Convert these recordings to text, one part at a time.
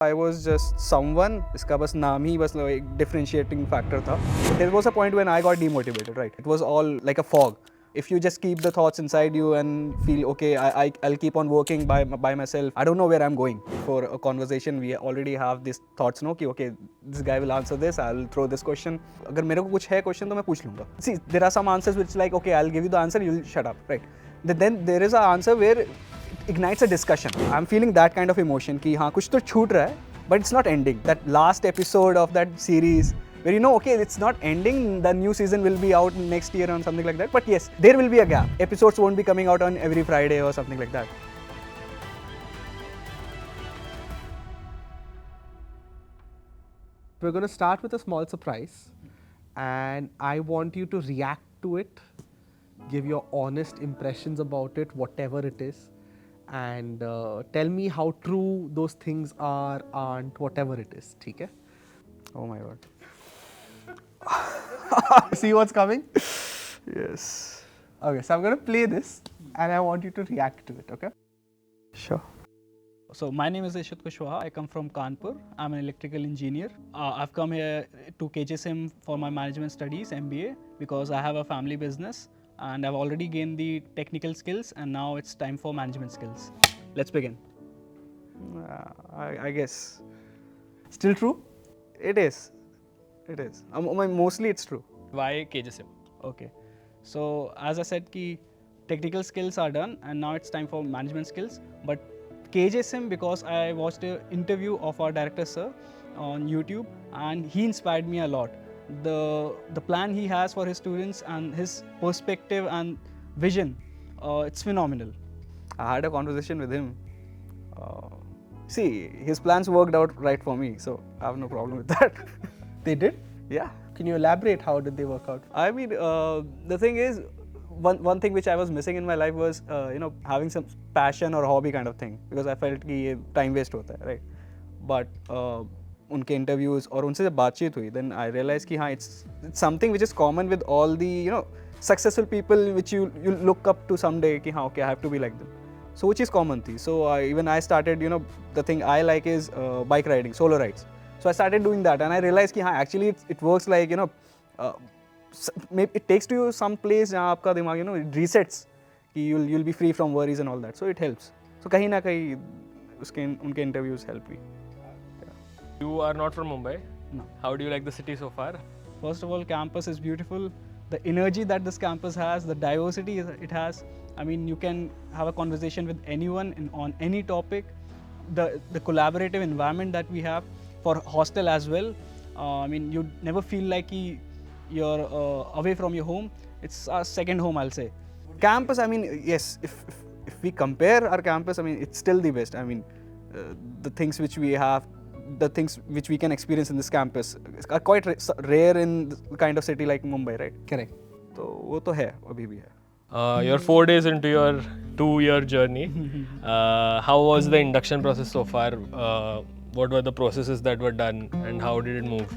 I was just someone, इसका बस नाम ही बस एक differentiating factor था. There was a point when I got demotivated, right? It was all like a fog. If you just keep the thoughts inside you and feel, okay, I'll keep on working by myself. I don't know where I'm going. For a conversation, we already have these thoughts, no? कि okay, this guy will answer this, I'll throw this question. अगर मेरे को कुछ है question तो मैं पूछ लूँगा. See, there are some answers which like, okay, I'll give you the answer, you'll shut up, right? Then there is an answer where ignites a discussion. I'm feeling that kind of emotion कि हाँ कुछ तो छूट रहा है, but it's not ending. That last episode of that series where you know, okay, it's not ending, the new season will be out next year or something like that. But yes, there will be a gap. Episodes won't be coming out on every Friday or something like that. We're going to start with a small surprise, and I want you to react to it, give your honest impressions about it, whatever it is, and tell me how true those things are and whatever it is. Okay? Oh my god. See what's coming? Yes. Okay, so I'm going to play this and I want you to react to it, okay? Sure. So my name is Ishit Kushwaha. I come from Kanpur. I'm an electrical engineer. I've come here to KJSIM for my management studies, MBA, because I have a family business and I've already gained the technical skills and now it's time for management skills. Let's begin. I guess. Still true? It is. It is. Mostly it's true. Why KJSIM? Okay. So as I said, technical skills are done and now it's time for management skills. But KJSIM, because I watched an interview of our director sir on YouTube and he inspired me a lot. The plan he has for his students and his perspective and vision, it's phenomenal. I had a conversation with him. See, his plans worked out right for me, so I have no problem with that. They did? Yeah. Can you elaborate how did they work out? I mean, the thing is, one thing which I was missing in my life was, having some passion or hobby kind of thing, because I felt कि ये time waste होता है, right? But उनके interviews और उनसे जब बातचीत हुई, then I realized कि हाँ, it's something which is common with all the successful people which you look up to someday कि हाँ, okay, I have to be like them. So which is common थी. So even I started, the thing I like is bike riding, solo rides. So I started doing that and I realized कि हाँ, actually it works like, maybe it takes to you some place जहाँ आपका दिमाग it resets कि you'll be free from worries and all that. So it helps. So कहीं ना कहीं उनके interviews help me. You are not from Mumbai. No. How do you like the city so far? First of all, campus is beautiful. The energy that this campus has, the diversity it has. I mean, you can have a conversation with anyone on any topic. The collaborative environment that we have for hostel as well. I mean, you never feel like you're away from your home. It's a second home, I'll say. Campus, I mean, yes, if we compare our campus, I mean, it's still the best. I mean, the things which we have, the things which we can experience in this campus are quite rare in the kind of city like Mumbai, right? Correct. तो वो तो है, अभी भी है. You're 4 days into your 2-year journey. How was the induction process so far? What were the processes that were done and how did it move?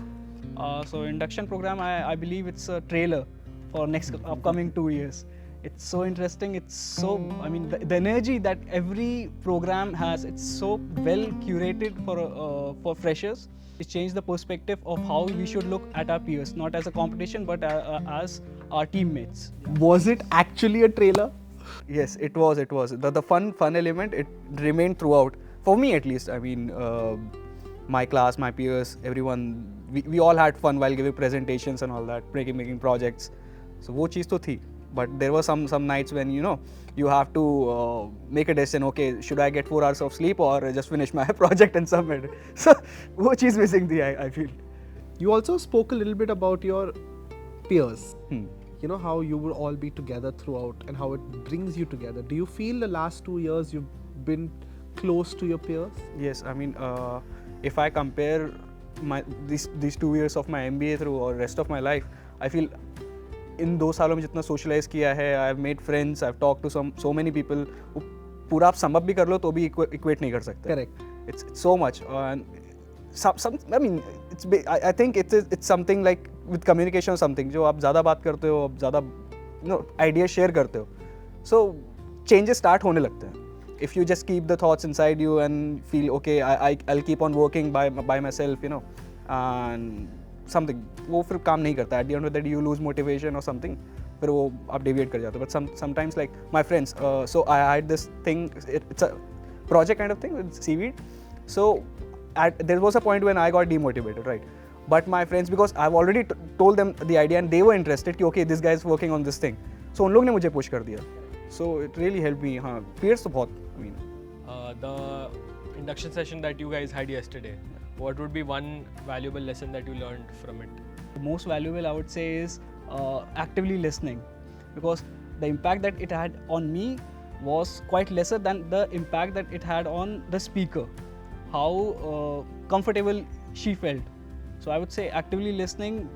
So induction program, I believe it's a trailer for next upcoming 2 years. It's so interesting. It's so, I mean, the energy that every program has, it's so well curated for freshers. It changed the perspective of how we should look at our peers, not as a competition, but as our teammates. Was it actually a trailer? Yes, it was. The fun element, it remained throughout. For me at least, I mean, my class, my peers, everyone, we all had fun while giving presentations and all that, making projects. So वो चीज़ तो थी. But there were some nights when you have to make a decision. Okay, should I get 4 hours of sleep or just finish my project and submit? So वो चीज़ missing थी, I feel. You also spoke a little bit about your peers. Hmm. How you would all be together throughout and how it brings you together. Do you feel the last 2 years you've been close to your peers? Yes, I mean, if I compare these 2 years of my MBA through or rest of my life, I feel इन 2 सालों में जितना socialize किया है, I've made friends, I've talked to so many people. पूरा आप sum up भी कर लो तो भी equate नहीं कर सकते. Correct. It's so much. And I mean, I think it's something like with communication or something. जो आप ज़्यादा बात करते हो, आप ज़्यादा ideas share करते हो. So changes start होने लगते हैं. if you just keep the thoughts inside you and feel okay, I'll keep on working by myself, you know, and something, वो फिर काम नहीं करता. At the end of the day, you lose motivation or something. फिर वो आप deviate कर जाते हो. But sometimes like my friends, so I had this thing. It's a project kind of thing with seaweed. So there was a point when I got demotivated, right? But my friends, because I've already told them the idea and they were interested कि okay, this guy is working on this thing. So उन लोग ने मुझे push कर दिया. So it really helped me. हाँ, peers तो बहुत, I mean. The induction session that you guys had yesterday, what would be one valuable lesson that you learned from it? The most valuable, I would say, is actively listening, because the impact that it had on me was quite lesser than the impact that it had on the speaker, how comfortable she felt. So I would say actively listening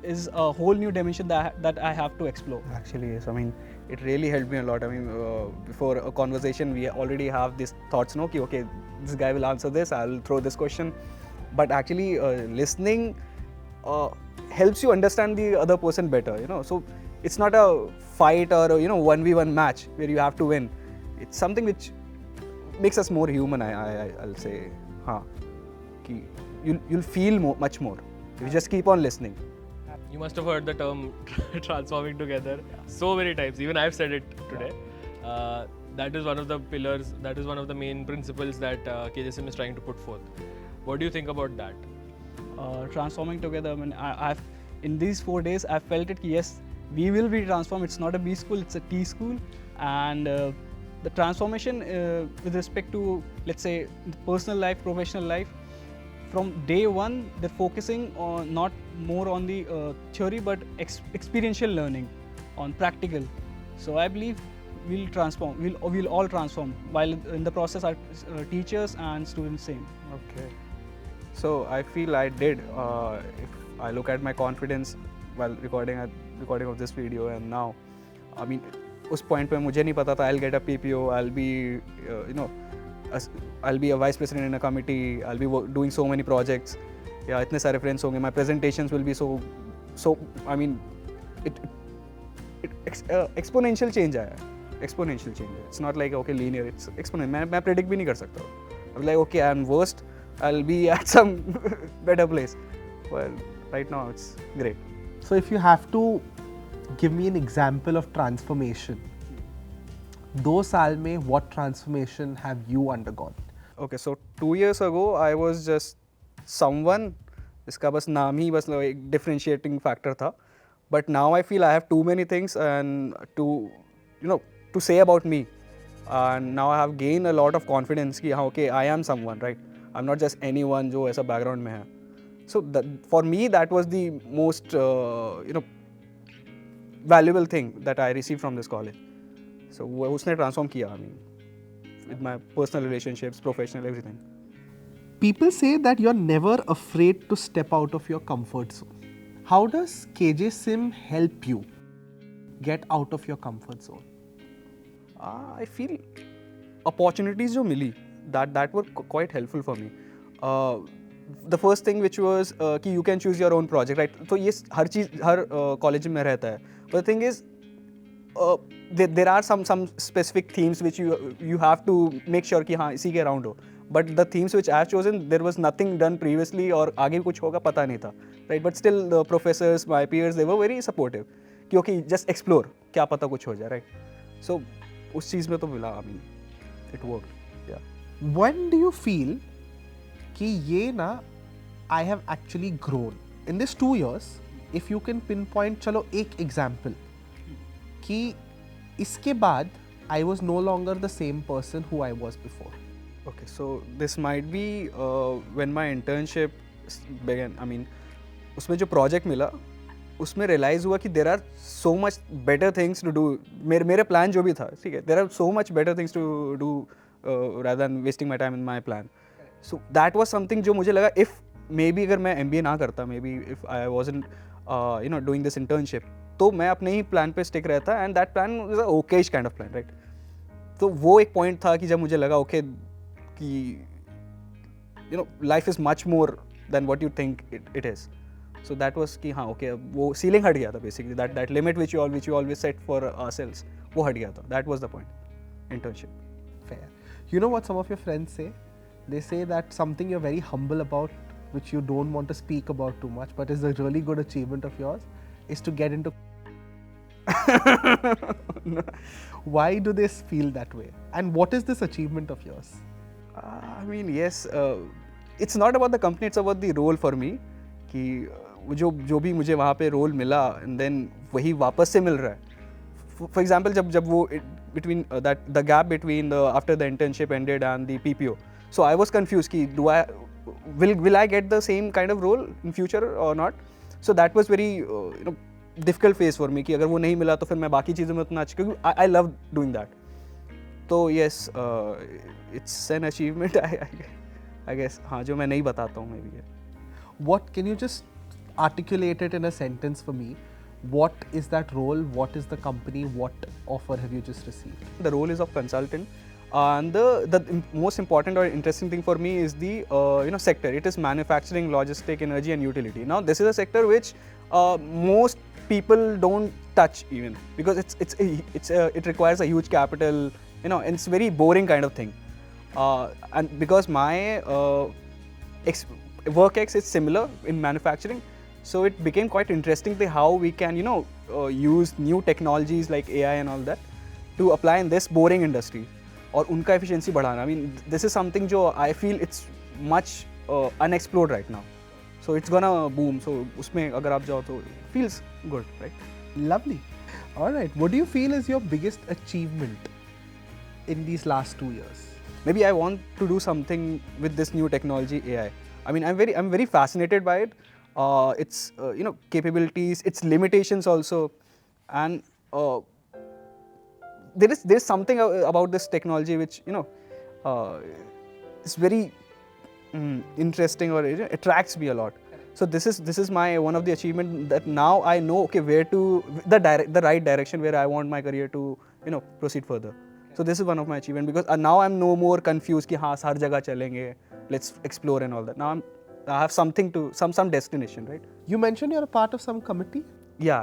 is a whole new dimension that I have to explore. Actually, yes. I mean, it really helped me a lot. I mean, before a conversation, we already have these thoughts, no? Ki, okay, this guy will answer this, I'll throw this question. But actually, listening helps you understand the other person better, you know. So it's not a fight or a, 1v1 match where you have to win. It's something which makes us more human, I'll say. Ki you'll feel much more if you just keep on listening. You must have heard the term transforming together so many times. Even I've said it today. That is one of the pillars, that is one of the main principles that KJSIM is trying to put forth. What do you think about that? Transforming together, I mean, I've in these 4 days, I felt it, yes, we will be transformed. It's not a B school, it's a T school. And the transformation with respect to, let's say, personal life, professional life, from day one, they're focusing on not more on the theory, but experiential learning, on practical. So I believe we'll transform. We'll all transform. While in the process, our teachers and students same. Okay. So I feel I did. If I look at my confidence while recording of this video and now, I mean, उस point पे मुझे नहीं पता था I'll get a PPO, I'll be I'll be a vice president in a committee, I'll be doing so many projects. Yeah, इतने सारे friends होंगे. My presentations will be so. I mean, it exponential change आया. Exponential change. It's not like okay linear. It's exponential. मैं predict भी नहीं कर सकता. I'm like okay, I'm worst. I'll be at some better place. Well, right now it's great. So if you have to give me an example of transformation, 2 साल में what transformation have you undergone? Okay, so 2 years ago I was just someone, इसका बस नाम ही बस एक differentiating factor था. But now I feel I have too many things and to say about me. And now I have gained a lot of confidence कि हाँ okay, I am someone, right? I'm not just anyone जो ऐसा background में है. So for me that was the most valuable thing that I received from this college. So उसने transform किया, I mean, with my personal relationships, professional, everything. People say that you're never afraid to step out of your comfort zone. How does KJSIM help you get out of your comfort zone? I feel opportunities जो मिली that were quite helpful for me. The first thing which was कि you can choose your own project, right? तो ये हर चीज़ हर college में रहता है. But the thing is, there are some specific themes which you have to make sure कि हाँ इसी के around हो. But the themes which I have chosen, there was nothing done previously और आगे कुछ होगा पता नहीं था, right? But still the professors, my peers, they were very supportive कि okay, just explore, क्या पता कुछ हो जाए, right? So उस चीज़ में तो मिला, I mean, it worked, yeah. When do you feel कि ये ना I have actually grown in this 2 years? If you can pinpoint, चलो एक example कि इसके बाद I was no longer the same person who I was before. Okay, so this might be when my internship began. I mean, उसमें जो project मिला, उसमें realize हुआ कि there are so much better things to do. मेरे plan जो भी था, ठीक है, there are so much better things to do rather than wasting my time in my plan. So that was something जो मुझे लगा if maybe अगर मैं MBA ना करता, maybe if I wasn't doing this internship, तो मैं अपने ही plan पे stick रहता and that plan was a okayish kind of plan, right? तो वो एक point था कि जब मुझे लगा okay कि life is much more than what you think it is. So that was कि हाँ okay, वो ceiling हट गया था basically, that limit which you always set for ourselves, वो हट गया था. That was the point, internship. Fair. You know what some of your friends say? They say that something you're very humble about, which you don't want to speak about too much, but is a really good achievement of yours, is to get into. Why do they feel that way? And what is this achievement of yours? I mean, yes, it's not about the company, it's about the role for me. कि जो भी मुझे वहाँ पे role मिला and then वही वापस से मिल रहा है. For example, जब वो between the gap between after the internship ended and the PPO, so I was confused कि will I get the same kind of role in future or not? So that was very difficult phase for me कि अगर वो नहीं मिला तो फिर मैं बाकी चीज़ों में उतना अच्छा, क्योंकि I love doing that. तो yes, it's an achievement I guess, हाँ, जो मैं नहीं बताता हूँ maybe. What can you just articulate it in a sentence for me? What is that role? What is the company? What offer have you just received? The role is of consultant, and the most important or interesting thing for me is the sector. It is manufacturing, logistic, energy, and utility. Now this is a sector which most people don't touch even, because it requires a huge capital. And it's very boring kind of thing. And because my work ex is similar in manufacturing, so it became quite interesting how we can use new technologies like AI and all that to apply in this boring industry और उनका efficiency बढ़ाना. I mean, this is something जो I feel it's much unexplored right now, so it's gonna boom. So उसमें अगर आप जाओ तो it feels good, right? Lovely. All right. What do you feel is your biggest achievement in these last 2 years? Maybe I want to do something with this new technology, AI. I mean, I'm very fascinated by it. Its capabilities, its limitations also, and there is something about this technology which is very interesting, or it attracts me a lot. So this is my one of the achievement, that now I know where to the right direction where I want my career to proceed further. So this is one of my achievement, because now I'm no more confused कि हाँ हर जगह चलेंगे, let's explore and all that. Now I have something to some destination, right? You mentioned you're a part of some committee. Yeah,